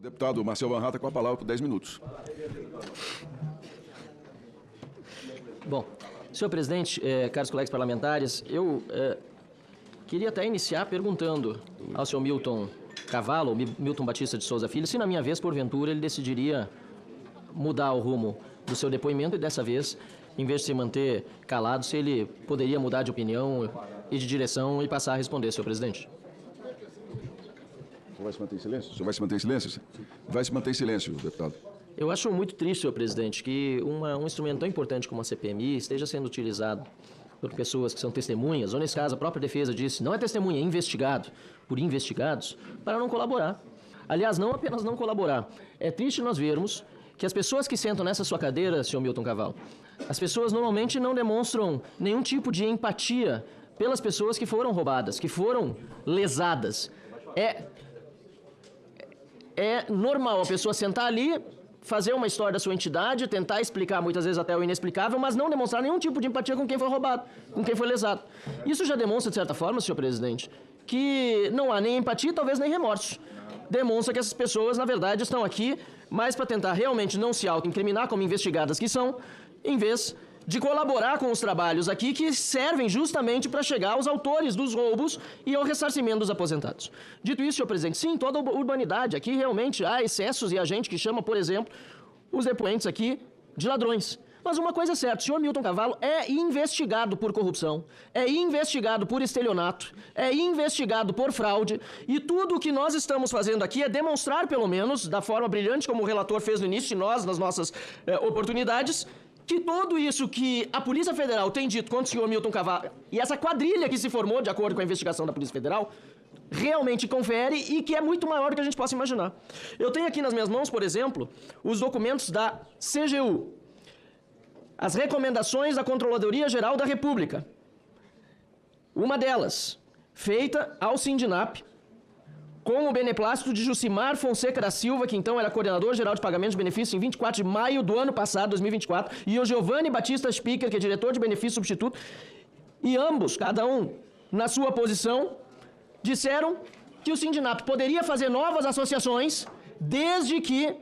deputado Marcel Van Hatten com a palavra por 10 minutos. Bom, senhor presidente, caros colegas parlamentares, eu queria até iniciar perguntando ao senhor Milton Cavallo, Milton Batista de Souza Filho, se na minha vez, porventura, ele decidiria mudar o rumo do seu depoimento e dessa vez, em vez de se manter calado, se ele poderia mudar de opinião e de direção e passar a responder, senhor presidente. O senhor vai se manter em silêncio? O senhor vai se manter em silêncio? Vai se manter em silêncio, deputado. Eu acho muito triste, senhor presidente, que um instrumento tão importante como a CPMI esteja sendo utilizado por pessoas que são testemunhas, ou nesse caso a própria defesa disse, não é testemunha, é investigado, por investigados, para não colaborar. Aliás, não apenas não colaborar. É triste nós vermos que as pessoas que sentam nessa sua cadeira, senhor Milton Cavallo, as pessoas normalmente não demonstram nenhum tipo de empatia pelas pessoas que foram roubadas, que foram lesadas. É normal a pessoa sentar ali, fazer uma história da sua entidade, tentar explicar muitas vezes até o inexplicável, mas não demonstrar nenhum tipo de empatia com quem foi roubado, com quem foi lesado. Isso já demonstra, de certa forma, senhor presidente, que não há nem empatia, talvez nem remorso. Demonstra que essas pessoas, na verdade, estão aqui mais para tentar realmente não se auto-incriminar como investigadas que são, em vez de colaborar com os trabalhos aqui que servem justamente para chegar aos autores dos roubos e ao ressarcimento dos aposentados. Dito isso, senhor presidente, sim, toda a urbanidade aqui realmente há excessos e há gente que chama, por exemplo, os depoentes aqui de ladrões. Mas uma coisa é certa, o senhor Milton Cavallo é investigado por corrupção, é investigado por estelionato, é investigado por fraude, e tudo o que nós estamos fazendo aqui é demonstrar, pelo menos, da forma brilhante como o relator fez no início, nós, nas nossas oportunidades, que tudo isso que a Polícia Federal tem dito contra o senhor Milton Cavallo, e essa quadrilha que se formou de acordo com a investigação da Polícia Federal, realmente confere e que é muito maior do que a gente possa imaginar. Eu tenho aqui nas minhas mãos, por exemplo, os documentos da CGU, as recomendações da Controladoria Geral da República. Uma delas, feita ao Sindinap, com o beneplácito de Jucimar Fonseca da Silva, que então era coordenador geral de pagamentos de benefícios em 24 de maio do ano passado, 2024, e o Giovanni Batista Spicker, que é diretor de benefício substituto, e ambos, cada um na sua posição, disseram que o Sindinap poderia fazer novas associações desde que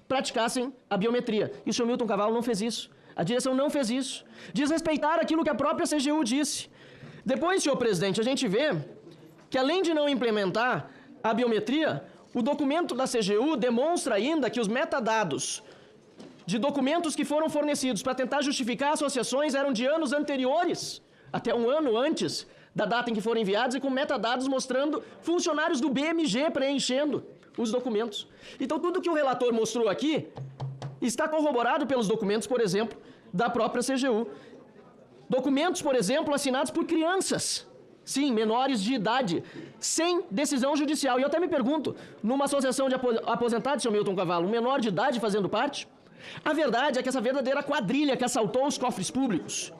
praticassem a biometria. E o senhor Milton Cavallo não fez isso. A direção não fez isso. Desrespeitar aquilo que a própria CGU disse. Depois, senhor presidente, a gente vê que além de não implementar a biometria, o documento da CGU demonstra ainda que os metadados de documentos que foram fornecidos para tentar justificar associações eram de anos anteriores, até um ano antes da data em que foram enviados, e com metadados mostrando funcionários do BMG preenchendo os documentos. Então, tudo que o relator mostrou aqui está corroborado pelos documentos, por exemplo, da própria CGU. Documentos, por exemplo, assinados por crianças, sim, menores de idade, sem decisão judicial. E eu até me pergunto, numa associação de aposentados, senhor Milton Cavallo, um menor de idade fazendo parte? A verdade é que essa verdadeira quadrilha que assaltou os cofres públicos,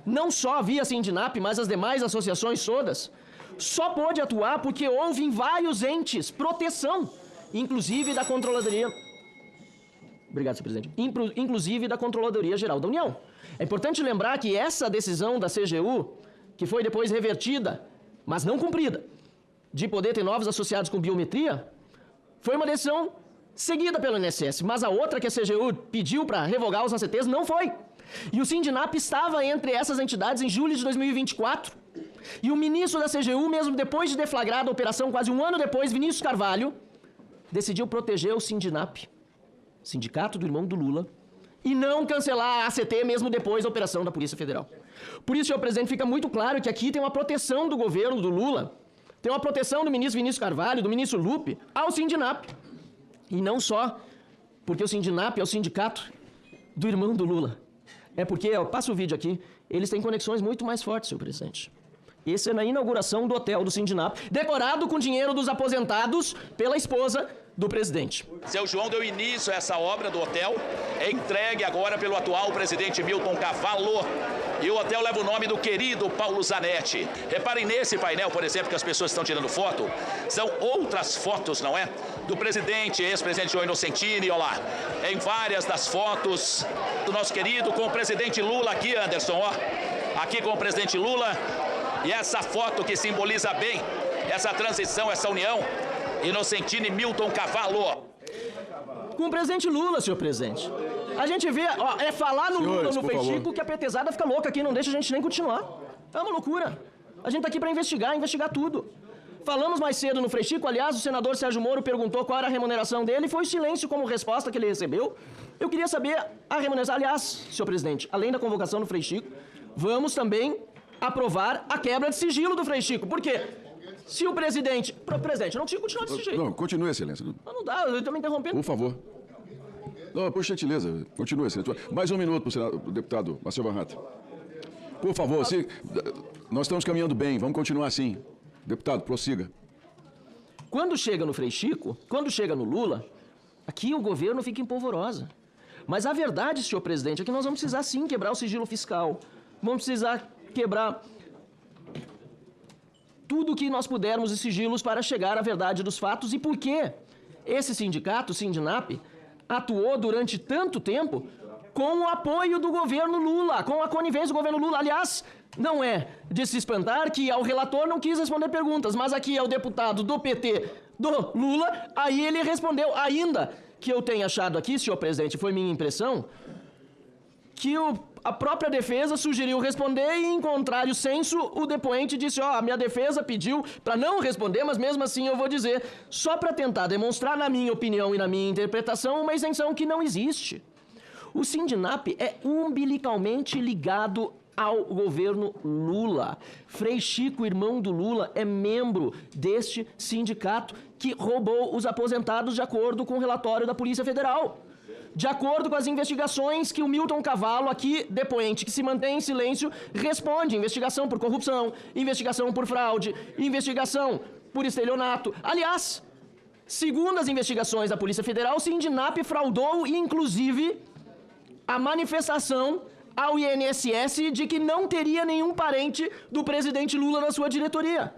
não só via Sindinap, mas as demais associações todas, só pôde atuar porque houve em vários entes proteção, inclusive da Controladoria. Obrigado, senhor presidente. Inclusive da Controladoria Geral da União. É importante lembrar que essa decisão da CGU, que foi depois revertida, mas não cumprida, de poder ter novos associados com biometria, foi uma decisão seguida pelo INSS, mas a outra que a CGU pediu para revogar os ACTs não foi. E o Sindinap estava entre essas entidades em julho de 2024. E o ministro da CGU, mesmo depois de deflagrada a operação, quase um ano depois, Vinícius Carvalho, decidiu proteger o Sindinap, sindicato do irmão do Lula, e não cancelar a ACT mesmo depois da operação da Polícia Federal. Por isso, senhor presidente, fica muito claro que aqui tem uma proteção do governo do Lula, tem uma proteção do ministro Vinícius Carvalho, do ministro Lupe, ao Sindinap. E não só porque o Sindinap é o sindicato do irmão do Lula. É porque, passa o vídeo aqui, eles têm conexões muito mais fortes, senhor presidente. Esse é na inauguração do hotel do Sindinap, decorado com dinheiro dos aposentados pela esposa do presidente. Seu João deu início a essa obra do hotel, é entregue agora pelo atual presidente Milton Cavallo. E o hotel leva o nome do querido Paulo Zanetti. Reparem nesse painel, por exemplo, que as pessoas estão tirando foto. São outras fotos, não é? Do presidente, ex-presidente João Inocentini, olha lá. Em várias das fotos do nosso querido com o presidente Lula aqui, Anderson, ó. Aqui com o presidente Lula. E essa foto que simboliza bem essa transição, essa união, Inocentino e Milton Cavallo. Com o presidente Lula, senhor presidente. A gente vê, ó, é falar no Lula, Senhores, no por Feixico, favor. que a petezada fica louca aqui, não deixa a gente nem continuar. É uma loucura. A gente tá aqui pra investigar tudo. Falamos mais cedo no Freixico, aliás, o senador Sérgio Moro perguntou qual era a remuneração dele, e foi o silêncio como resposta que ele recebeu. Eu queria saber a remuneração. Aliás, senhor presidente, além da convocação no Freixico, vamos também aprovar a quebra de sigilo do Freixico. Por quê? Se o presidente... Presidente, eu não tinha que continuar desse jeito. Não, continue, excelência. Não dá, eu tô me interrompendo. Por favor. Não, por gentileza, continue, excelência. Mais um minuto para o deputado Marcelo Barrata. Por favor, nós estamos caminhando bem, vamos continuar assim. Deputado, prossiga. Quando chega no Freixico, quando chega no Lula, aqui o governo fica em polvorosa. Mas a verdade, senhor presidente, é que nós vamos precisar sim quebrar o sigilo fiscal. Vamos precisar quebrar tudo o que nós pudermos de sigilos para chegar à verdade dos fatos. E por quê? Esse sindicato, o Sindinap, atuou durante tanto tempo com o apoio do governo Lula, com a conivência do governo Lula. Aliás, não é de se espantar que o relator não quis responder perguntas, mas aqui é o deputado do PT do Lula, aí ele respondeu, ainda que eu tenha achado aqui, senhor presidente, foi minha impressão, que a própria defesa sugeriu responder e, em contrário senso, o depoente disse, a minha defesa pediu para não responder, mas mesmo assim eu vou dizer, só para tentar demonstrar, na minha opinião e na minha interpretação, uma isenção que não existe. O Sindinap é umbilicalmente ligado ao governo Lula. Freixico, irmão do Lula, é membro deste sindicato que roubou os aposentados de acordo com o relatório da Polícia Federal. De acordo com as investigações que o Milton Cavallo, aqui, depoente, que se mantém em silêncio, responde. Investigação por corrupção, investigação por fraude, investigação por estelionato. Aliás, segundo as investigações da Polícia Federal, o Sindinap fraudou, inclusive, a manifestação ao INSS de que não teria nenhum parente do presidente Lula na sua diretoria.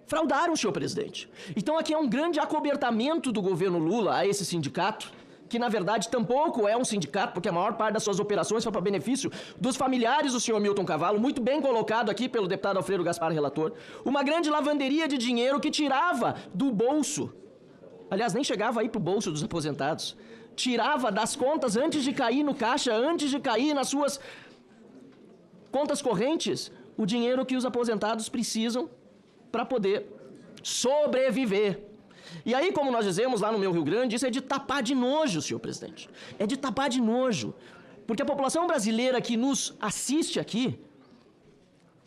Fraudaram, senhor presidente. Então aqui é um grande acobertamento do governo Lula a esse sindicato, que na verdade tampouco é um sindicato, porque a maior parte das suas operações foi para benefício dos familiares do senhor Milton Cavallo, muito bem colocado aqui pelo deputado Alfredo Gaspar, relator. Uma grande lavanderia de dinheiro que tirava do bolso, aliás, nem chegava aí pro bolso dos aposentados, tirava das contas antes de cair no caixa, antes de cair nas suas contas correntes, o dinheiro que os aposentados precisam para poder sobreviver. E aí, como nós dizemos lá no meu Rio Grande, isso é de tapar de nojo, senhor presidente. É de tapar de nojo. Porque a população brasileira que nos assiste aqui,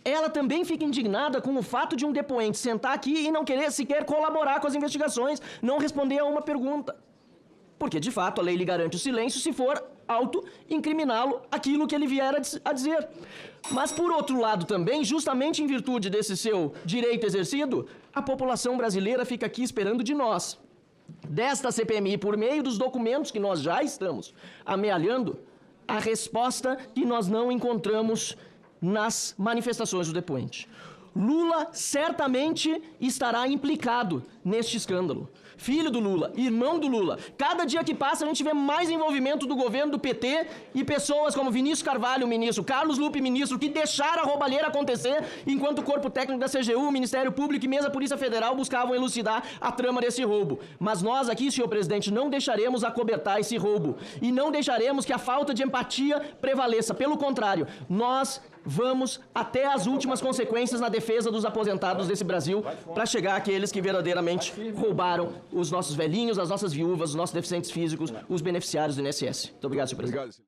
ela também fica indignada com o fato de um depoente sentar aqui e não querer sequer colaborar com as investigações, não responder a uma pergunta. Porque, de fato, a lei lhe garante o silêncio se for auto-incriminá-lo aquilo que ele vier a dizer. Mas, por outro lado também, justamente em virtude desse seu direito exercido, a população brasileira fica aqui esperando de nós, desta CPMI, por meio dos documentos que nós já estamos amealhando, a resposta que nós não encontramos nas manifestações do depoente. Lula certamente estará implicado neste escândalo. Filho do Lula, irmão do Lula. Cada dia que passa a gente vê mais envolvimento do governo do PT e pessoas como Vinícius Carvalho, ministro, Carlos Lupe, ministro, que deixaram a roubalheira acontecer enquanto o corpo técnico da CGU, o Ministério Público e mesmo a Polícia Federal buscavam elucidar a trama desse roubo. Mas nós aqui, senhor presidente, não deixaremos acobertar esse roubo e não deixaremos que a falta de empatia prevaleça. Pelo contrário, nós vamos até as últimas consequências na defesa dos aposentados desse Brasil para chegar àqueles que verdadeiramente roubaram os nossos velhinhos, as nossas viúvas, os nossos deficientes físicos, os beneficiários do INSS. Muito obrigado, senhor presidente. Obrigado.